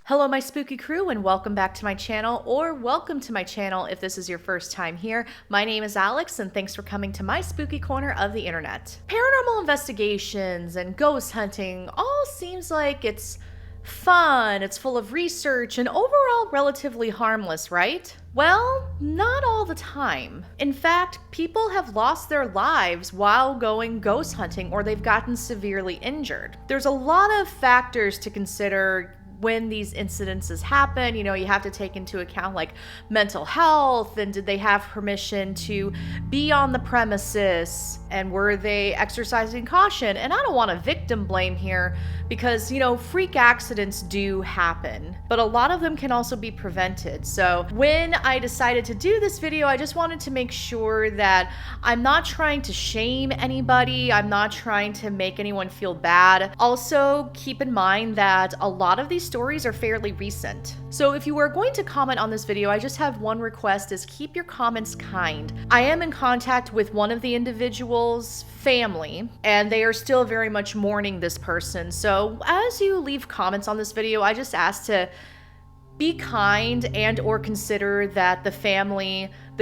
Hello my spooky crew and welcome back to my channel, or welcome to my channel if this is your first time here. My name is Alex and thanks for coming to my spooky corner of the internet. Paranormal investigations and ghost hunting all seems like it's fun, it's full of research, and overall relatively harmless, right? Well, not all the time. In fact, people have lost their lives while going ghost hunting or they've gotten severely injured. There's a lot of factors to consider when these incidences happen. You have to take into account like mental health, and did they have permission to be on the premises, and were they exercising caution? And I don't want to victim blame here because, freak accidents do happen, but a lot of them can also be prevented. So when I decided to do this video, I just wanted to make sure that I'm not trying to shame anybody. I'm not trying to make anyone feel bad. Also, keep in mind that a lot of these stories are fairly recent. So if you are going to comment on this video, I just have one request, is keep your comments kind. I am in contact with one of the individual's family, and they are still very much mourning this person. So as you leave comments on this video, I just ask to be kind and or consider that the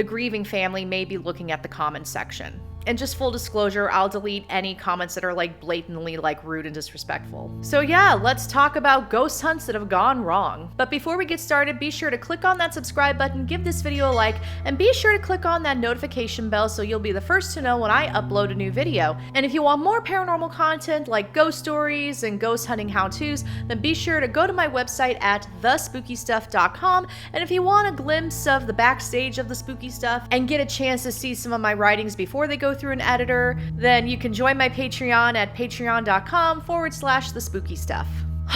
grieving family may be looking at the comment section. And just full disclosure, I'll delete any comments that are blatantly rude and disrespectful. So yeah, let's talk about ghost hunts that have gone wrong. But before we get started, be sure to click on that subscribe button, give this video a like, and be sure to click on that notification bell so you'll be the first to know when I upload a new video. And if you want more paranormal content like ghost stories and ghost hunting how-tos, then be sure to go to my website at thespookystuff.com. And if you want a glimpse of the backstage of the spooky stuff and get a chance to see some of my writings before they go through an editor, then you can join my Patreon at patreon.com/thespookystuff.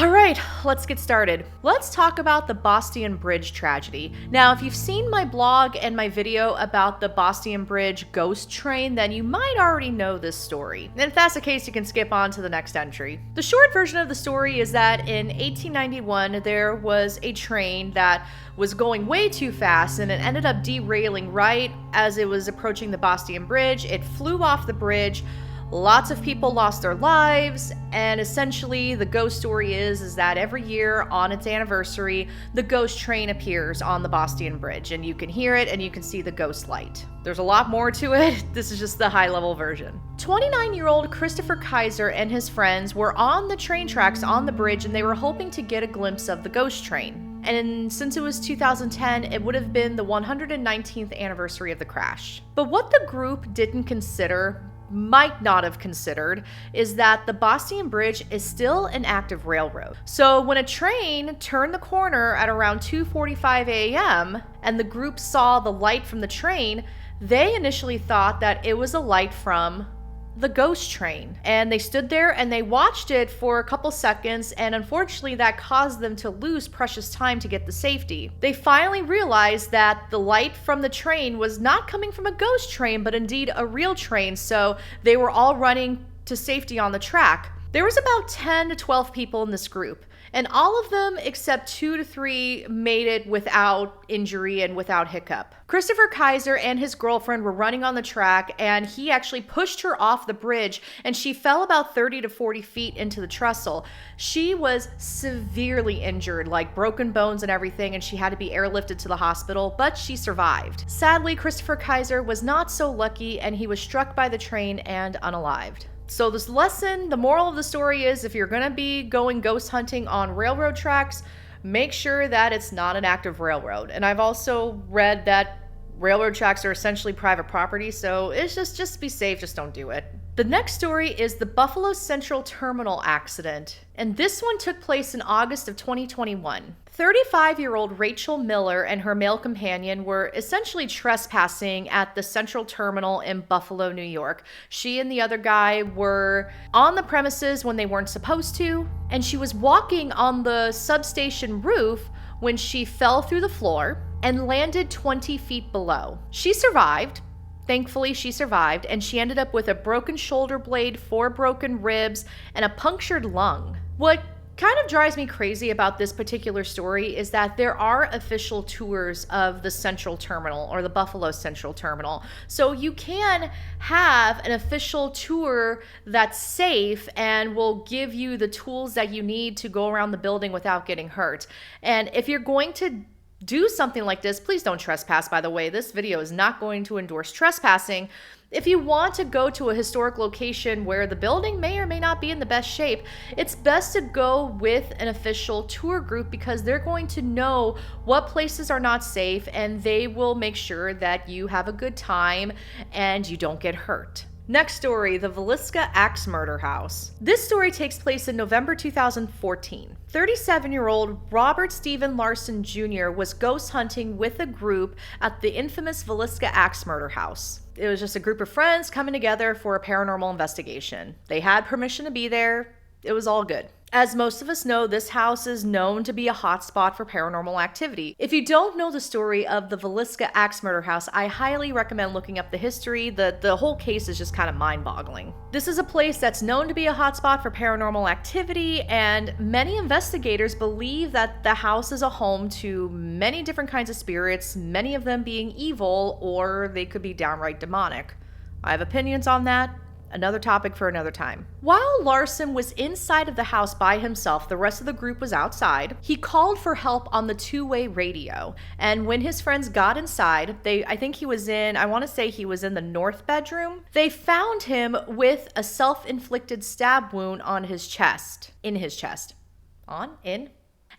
All right, let's get started. Let's talk about the Bostian Bridge tragedy. Now, if you've seen my blog and my video about the Bostian Bridge ghost train, then you might already know this story. And if that's the case, you can skip on to the next entry. The short version of the story is that in 1891, there was a train that was going way too fast, and it ended up derailing right as it was approaching the Bostian Bridge. It flew off the bridge. Lots of people lost their lives, and essentially the ghost story is that every year on its anniversary, the ghost train appears on the Bostian Bridge, and you can hear it and you can see the ghost light. There's a lot more to it. This is just the high-level version. 29-year-old Christopher Kaiser and his friends were on the train tracks on the bridge, and they were hoping to get a glimpse of the ghost train. And since it was 2010, it would have been the 119th anniversary of the crash. But what the group might not have considered, is that the Bostian Bridge is still an active railroad. So when a train turned the corner at around 2:45 a.m. and the group saw the light from the train, they initially thought that it was a light from the ghost train. And they stood there and they watched it for a couple seconds, and unfortunately that caused them to lose precious time to get to safety. They finally realized that the light from the train was not coming from a ghost train, but indeed a real train, so they were all running to safety on the track. There was about 10 to 12 people in this group, and all of them except 2 to 3 made it without injury and without hiccup. Christopher Kaiser and his girlfriend were running on the track, and he actually pushed her off the bridge, and she fell about 30 to 40 feet into the trestle. She was severely injured, like broken bones and everything, and she had to be airlifted to the hospital, but she survived. Sadly, Christopher Kaiser was not so lucky, and he was struck by the train and unalived. So this lesson, the moral of the story is, if you're gonna be going ghost hunting on railroad tracks, make sure that it's not an active railroad. And I've also read that railroad tracks are essentially private property, so it's just be safe, just don't do it. The next story is the Buffalo Central Terminal accident, and this one took place in August of 2021. 35-year-old Rachel Miller and her male companion were essentially trespassing at the Central Terminal in Buffalo, New York. She and the other guy were on the premises when they weren't supposed to, and she was walking on the substation roof when she fell through the floor and landed 20 feet below. She survived. Thankfully, she survived, and she ended up with a broken shoulder blade, 4 broken ribs, and a punctured lung. What kind of drives me crazy about this particular story is that there are official tours of the Central Terminal or the Buffalo Central Terminal. So you can have an official tour that's safe and will give you the tools that you need to go around the building without getting hurt. And if you're going to do something like this, please don't trespass, by the way. This video is not going to endorse trespassing. If you want to go to a historic location where the building may or may not be in the best shape, it's best to go with an official tour group because they're going to know what places are not safe and they will make sure that you have a good time and you don't get hurt. Next story, the Villisca Axe Murder House. This story takes place in November 2014. 37-year-old Robert Stephen Larson Jr. was ghost hunting with a group at the infamous Villisca Axe Murder House. It was just a group of friends coming together for a paranormal investigation. They had permission to be there. It was all good. As most of us know, this house is known to be a hotspot for paranormal activity. If you don't know the story of the Villisca Axe Murder House, I highly recommend looking up the history. The whole case is just kind of mind-boggling. This is a place that's known to be a hotspot for paranormal activity, and many investigators believe that the house is a home to many different kinds of spirits, many of them being evil, or they could be downright demonic. I have opinions on that. Another topic for another time. While Larson was inside of the house by himself, the rest of the group was outside. He called for help on the two-way radio. And when his friends got inside, I think he was in, I want to say he was in the north bedroom. They found him with a self-inflicted stab wound on his chest. In his chest. In.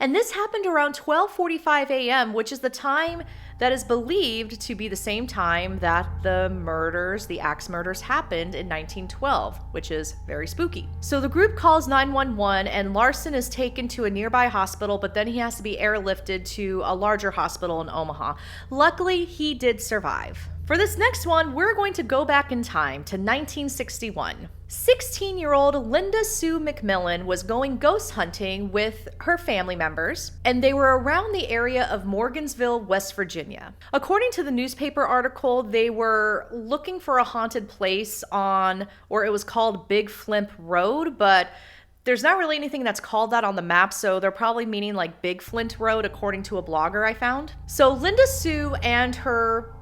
And this happened around 12:45 a.m., which is the time that is believed to be the same time that the axe murders happened in 1912, which is very spooky. So the group calls 911 and Larson is taken to a nearby hospital, but then he has to be airlifted to a larger hospital in Omaha. Luckily, he did survive. For this next one, we're going to go back in time to 1961. 16-year-old Linda Sue McMillan was going ghost hunting with her family members, and they were around the area of Morgansville, West Virginia. According to the newspaper article, they were looking for a haunted place or it was called Big Flimp Road, but there's not really anything that's called that on the map, so they're probably meaning like Big Flint Road, according to a blogger I found. So Linda Sue and her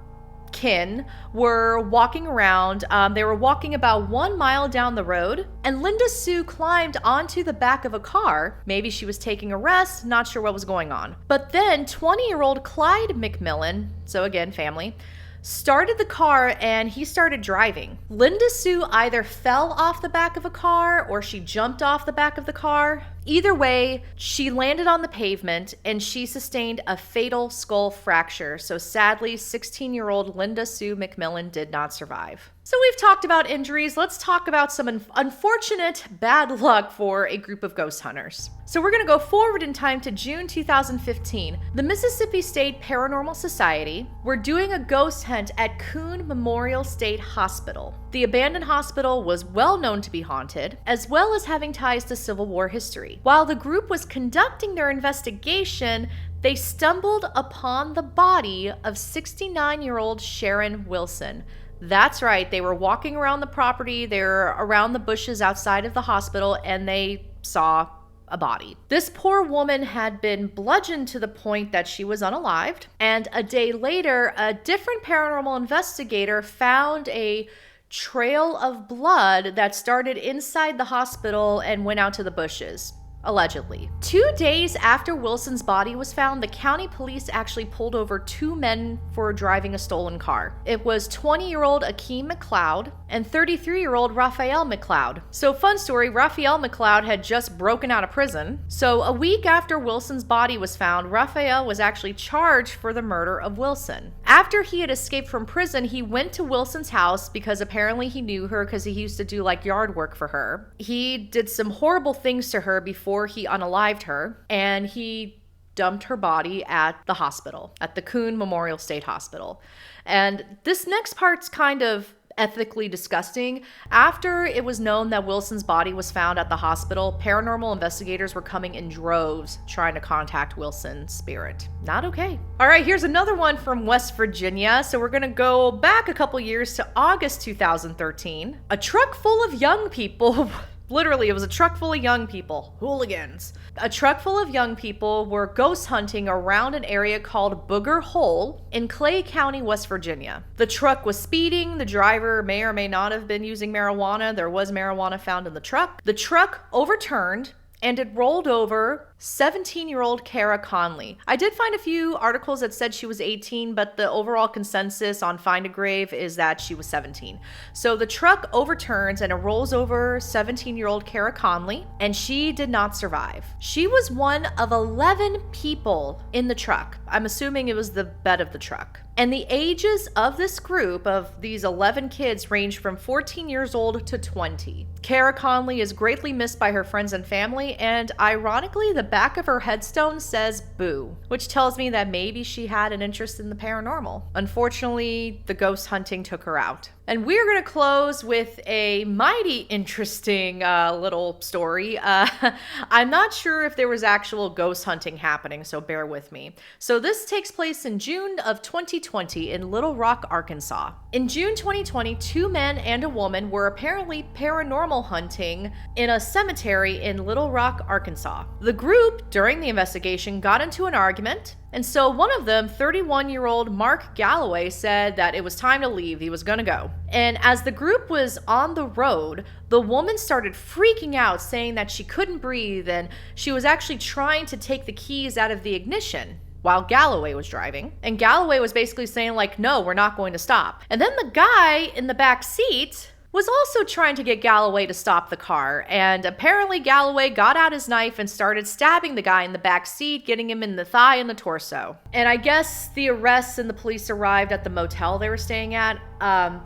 kin were walking around. They were walking about 1 mile down the road, and Linda Sue climbed onto the back of a car. Maybe she was taking a rest, not sure what was going on. But then 20-year-old Clyde McMillan, so again, family, started the car and he started driving. Linda Sue either fell off the back of a car or she jumped off the back of the car. Either way, she landed on the pavement and she sustained a fatal skull fracture. So sadly, 16-year-old Linda Sue McMillan did not survive. So we've talked about injuries. Let's talk about some unfortunate bad luck for a group of ghost hunters. So we're going to go forward in time to June 2015. The Mississippi State Paranormal Society were doing a ghost hunt at Coon Memorial State Hospital. The abandoned hospital was well known to be haunted, as well as having ties to Civil War history. While the group was conducting their investigation, they stumbled upon the body of 69-year-old Sharon Wilson. That's right, they were walking around the property, they were around the bushes outside of the hospital, and they saw a body. This poor woman had been bludgeoned to the point that she was unalived, and a day later, a different paranormal investigator found a trail of blood that started inside the hospital and went out to the bushes. Allegedly. 2 days after Wilson's body was found, the county police actually pulled over 2 men for driving a stolen car. It was 20-year-old Akeem McLeod and 33-year-old Raphael McLeod. So fun story, Raphael McLeod had just broken out of prison. So a week after Wilson's body was found, Raphael was actually charged for the murder of Wilson. After he had escaped from prison, he went to Wilson's house because apparently he knew her because he used to do like yard work for her. He did some horrible things to her before he unalived her, and he dumped her body at the hospital, at the Coon Memorial State Hospital. And this next part's kind of ethically disgusting. After it was known that Wilson's body was found at the hospital, paranormal investigators were coming in droves trying to contact Wilson's spirit. Not okay. All right, here's another one from West Virginia. So we're gonna go back a couple years to August 2013. A truck full of young people Literally, it was a truck full of young people, hooligans. A truck full of young people were ghost hunting around an area called Booger Hole in Clay County, West Virginia. The truck was speeding. The driver may or may not have been using marijuana. There was marijuana found in the truck. The truck overturned and it rolled over 17-year-old Kara Conley. I did find a few articles that said she was 18, but the overall consensus on Find a Grave is that she was 17. So the truck overturns and it rolls over 17-year-old Kara Conley, and she did not survive. She was one of 11 people in the truck. I'm assuming it was the bed of the truck. And the ages of this group of these 11 kids range from 14 years old to 20. Kara Conley is greatly missed by her friends and family, and ironically, the back of her headstone says boo, which tells me that maybe she had an interest in the paranormal. Unfortunately, the ghost hunting took her out. And we're going to close with a mighty interesting little story. I'm not sure if there was actual ghost hunting happening, so bear with me. So this takes place in June of 2020 in Little Rock, Arkansas. In June 2020, 2 men and a woman were apparently paranormal hunting in a cemetery in Little Rock, Arkansas. The group, during the investigation, got into an argument. And so one of them, 31-year-old Mark Galloway, said that it was time to leave. He was going to go. And as the group was on the road, the woman started freaking out, saying that she couldn't breathe and she was actually trying to take the keys out of the ignition while Galloway was driving. And Galloway was basically saying like, no, we're not going to stop. And then the guy in the back seat was also trying to get Galloway to stop the car, and apparently Galloway got out his knife and started stabbing the guy in the back seat, getting him in the thigh and the torso. And I guess the arrests and the police arrived at the motel they were staying at.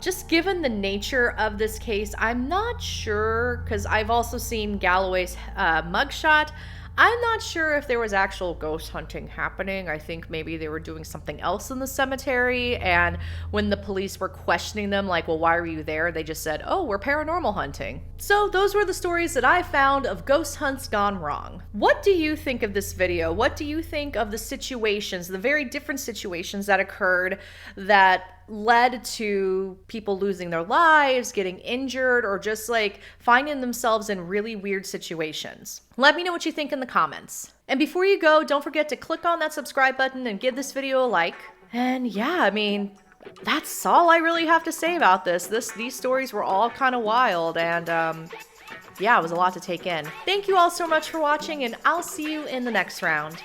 Just given the nature of this case, I'm not sure, because I've also seen Galloway's mugshot. I'm not sure if there was actual ghost hunting happening. I think maybe they were doing something else in the cemetery, and when the police were questioning them, like, well, why were you there? They just said, oh, we're paranormal hunting. So those were the stories that I found of ghost hunts gone wrong. What do you think of this video? What do you think of the situations, the very different situations that occurred that led to people losing their lives, getting injured, or just like finding themselves in really weird situations? Let me know what you think in the comments. And before you go, don't forget to click on that subscribe button and give this video a like. And yeah, I mean, that's all I really have to say about this. These stories were all kind of wild, and yeah, it was a lot to take in. Thank you all so much for watching, and I'll see you in the next round.